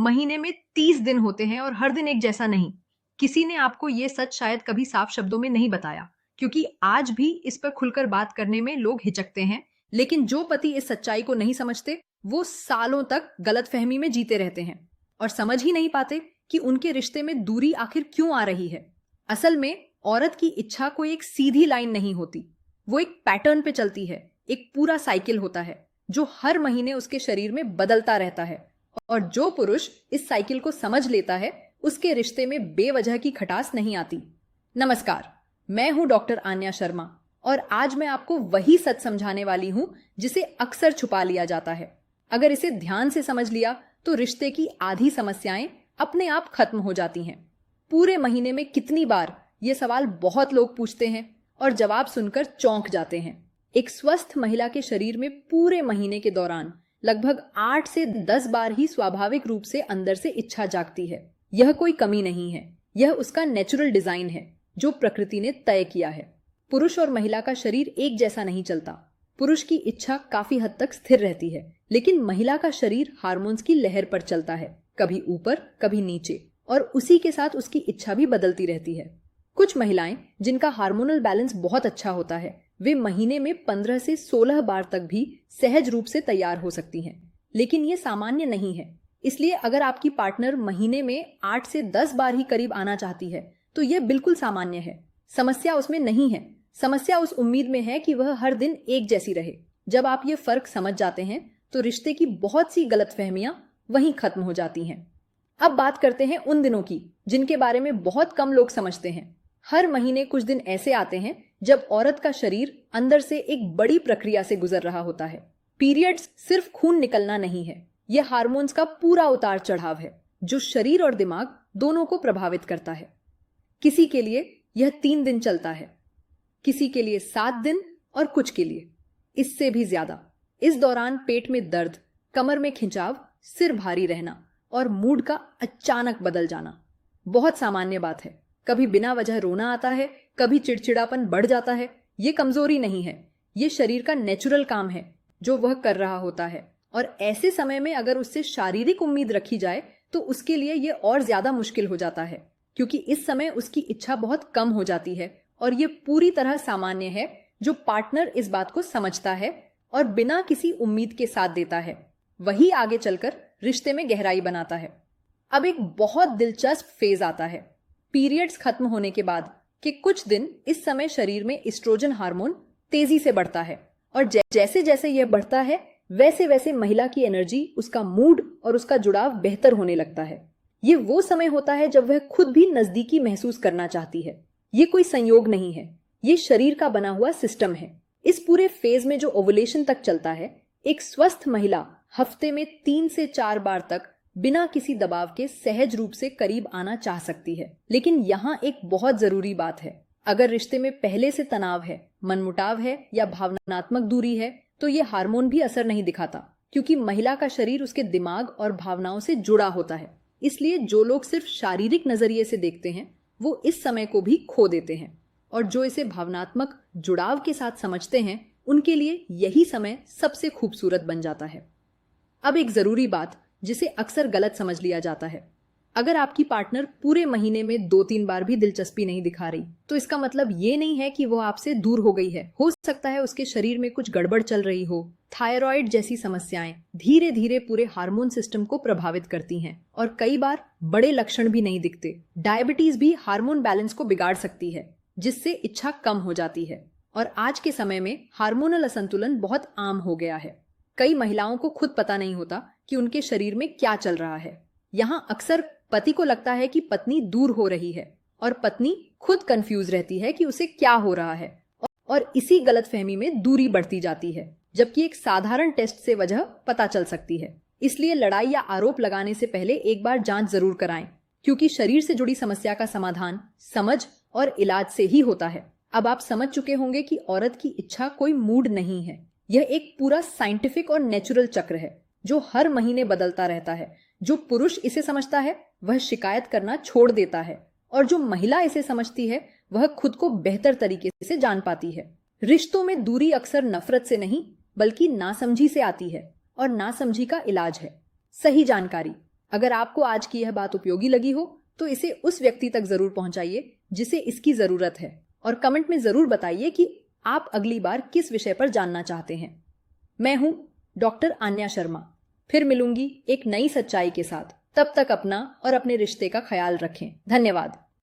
महीने में 30 दिन होते हैं और हर दिन एक जैसा नहीं। किसी ने आपको ये सच शायद कभी साफ शब्दों में नहीं बताया, क्योंकि आज भी इस पर खुलकर बात करने में लोग हिचकते हैं। लेकिन जो पति इस सच्चाई को नहीं समझते, वो सालों तक गलतफहमी में जीते रहते हैं और समझ ही नहीं पाते कि उनके रिश्ते में दूरी आखिर क्यों आ रही है। असल में औरत की इच्छा कोई एक सीधी लाइन नहीं होती, वो एक पैटर्न पे चलती है। एक पूरा साइकिल होता है जो हर महीने उसके शरीर में बदलता रहता है, और जो पुरुष इस साइकिल को समझ लेता है, उसके रिश्ते में बेवजह की खटास नहीं आती। नमस्कार, मैं हूं डॉक्टर आन्या शर्मा, और आज मैं आपको वही सच समझाने वाली हूं जिसे अक्सर छुपा लिया जाता है। अगर इसे ध्यान से समझ लिया तो रिश्ते की आधी समस्याएं अपने आप खत्म हो जाती हैं। पूरे महीने में कितनी बार ये सवाल बहुत लोग पूछते हैं और जवाब सुनकर चौंक जाते हैं। एक स्वस्थ महिला के शरीर में पूरे महीने के दौरान लगभग 8 से 10 बार ही स्वाभाविक रूप से अंदर से इच्छा जागती है। यह कोई कमी नहीं है, यह उसका नेचुरल डिजाइन है जो प्रकृति ने तय किया है। पुरुष और महिला का शरीर एक जैसा नहीं चलता। पुरुष की इच्छा काफी हद तक स्थिर रहती है, लेकिन महिला का शरीर हार्मोन्स की लहर पर चलता है, कभी ऊपर कभी नीचे, और उसी के साथ उसकी इच्छा भी बदलती रहती है। कुछ महिलाएं जिनका हार्मोनल बैलेंस बहुत अच्छा होता है, वे महीने में 15 से 16 बार तक भी सहज रूप से तैयार हो सकती हैं, लेकिन ये सामान्य नहीं है। इसलिए अगर आपकी पार्टनर महीने में 8 से 10 बार ही करीब आना चाहती है तो यह बिल्कुल सामान्य है। समस्या उसमें नहीं है, समस्या उस उम्मीद में है कि वह हर दिन एक जैसी रहे। जब आप ये फर्क समझ जाते हैं तो रिश्ते की बहुत सी गलतफहमियां वहीं खत्म हो जाती हैं। अब बात करते हैं उन दिनों की जिनके बारे में बहुत कम लोग समझते हैं। हर महीने कुछ दिन ऐसे आते हैं जब औरत का शरीर अंदर से एक बड़ी प्रक्रिया से गुजर रहा होता है। पीरियड्स सिर्फ खून निकलना नहीं है, यह हार्मोन्स का पूरा उतार चढ़ाव है जो शरीर और दिमाग दोनों को प्रभावित करता है। किसी के लिए यह 3 दिन चलता है, किसी के लिए 7 दिन, और कुछ के लिए इससे भी ज्यादा। इस दौरान पेट में दर्द, कमर में खिंचाव, सिर भारी रहना और मूड का अचानक बदल जाना बहुत सामान्य बात है। कभी बिना वजह रोना आता है, कभी चिड़चिड़ापन बढ़ जाता है। ये कमजोरी नहीं है, ये शरीर का नेचुरल काम है जो वह कर रहा होता है। और ऐसे समय में अगर उससे शारीरिक उम्मीद रखी जाए तो उसके लिए ये और ज्यादा मुश्किल हो जाता है, क्योंकि इस समय उसकी इच्छा बहुत कम हो जाती है। और ये पूरी तरह सामान्य है जो पार्टनर इस बात को समझता है और बिना किसी उम्मीद के साथ देता है, वही आगे चलकर रिश्ते में गहराई बनाता है। अब एक बहुत दिलचस्प फेज आता है, पीरियड्स खत्म होने के बाद के कुछ दिन। इस समय शरीर में एस्ट्रोजन हार्मोन तेजी से बढ़ता है, और जैसे जैसे यह बढ़ता है वैसे वैसे महिला की एनर्जी, उसका मूड और उसका जुड़ाव बेहतर होने लगता है। ये वो समय होता है जब वह खुद भी नजदीकी महसूस करना चाहती है। ये कोई संयोग नहीं है, ये शरीर का बना हुआ सिस्टम है। इस पूरे फेज में जो ओवुलेशन तक चलता है, एक स्वस्थ महिला हफ्ते में 3 से 4 बार तक बिना किसी दबाव के सहज रूप से करीब आना चाह सकती है। लेकिन यहाँ एक बहुत जरूरी बात है, अगर रिश्ते में पहले से तनाव है, मनमुटाव है या भावनात्मक दूरी है तो ये हार्मोन भी असर नहीं दिखाता, क्योंकि महिला का शरीर उसके दिमाग और भावनाओं से जुड़ा होता है। इसलिए जो लोग सिर्फ शारीरिक नजरिए से देखते हैं वो इस समय को भी खो देते हैं, और जो इसे भावनात्मक जुड़ाव के साथ समझते हैं उनके लिए यही समय सबसे खूबसूरत बन जाता है। अब एक जरूरी बात जिसे अक्सर गलत समझ लिया जाता है, अगर आपकी पार्टनर पूरे महीने में 2-3 बार भी दिलचस्पी नहीं दिखा रही तो इसका मतलब ये नहीं है कि वो आपसे दूर हो गई है। हो सकता है उसके शरीर में कुछ गड़बड़ चल रही हो। थायराइड जैसी समस्याएं धीरे धीरे पूरे हार्मोन सिस्टम को प्रभावित करती हैं, और कई बार बड़े लक्षण भी नहीं दिखते। डायबिटीज भी हार्मोन बैलेंस को बिगाड़ सकती है, जिससे इच्छा कम हो जाती है। और आज के समय में हार्मोनल असंतुलन बहुत आम हो गया है। कई महिलाओं को खुद पता नहीं होता कि उनके शरीर में क्या चल रहा है। यहाँ अक्सर पति को लगता है कि पत्नी दूर हो रही है, और पत्नी खुद कंफ्यूज रहती है कि उसे क्या हो रहा है, और इसी गलतफहमी में दूरी बढ़ती जाती है, जबकि एक साधारण टेस्ट से वजह पता चल सकती है। इसलिए लड़ाई या आरोप लगाने से पहले एक बार जांच जरूर कराएं, क्योंकि शरीर से जुड़ी समस्या का समाधान समझ और इलाज से ही होता है। अब आप समझ चुके होंगे कि औरत की इच्छा कोई मूड नहीं है, यह एक पूरा साइंटिफिक और नेचुरल चक्र है जो हर महीने बदलता रहता है। जो पुरुष इसे समझता है वह शिकायत करना छोड़ देता है, और जो महिला इसे समझती है वह खुद को बेहतर तरीके से जान पाती है। रिश्तों में दूरी अक्सर नफरत से नहीं बल्कि नासमझी से आती है, और नासमझी का इलाज है सही जानकारी। अगर आपको आज की यह बात उपयोगी लगी हो तो इसे उस व्यक्ति तक जरूर पहुंचाइए जिसे इसकी जरूरत है, और कमेंट में जरूर बताइए कि आप अगली बार किस विषय पर जानना चाहते हैं। मैं हूं डॉक्टर आन्या शर्मा। फिर मिलूंगी एक नई सच्चाई के साथ। तब तक अपना और अपने रिश्ते का ख्याल रखें। धन्यवाद।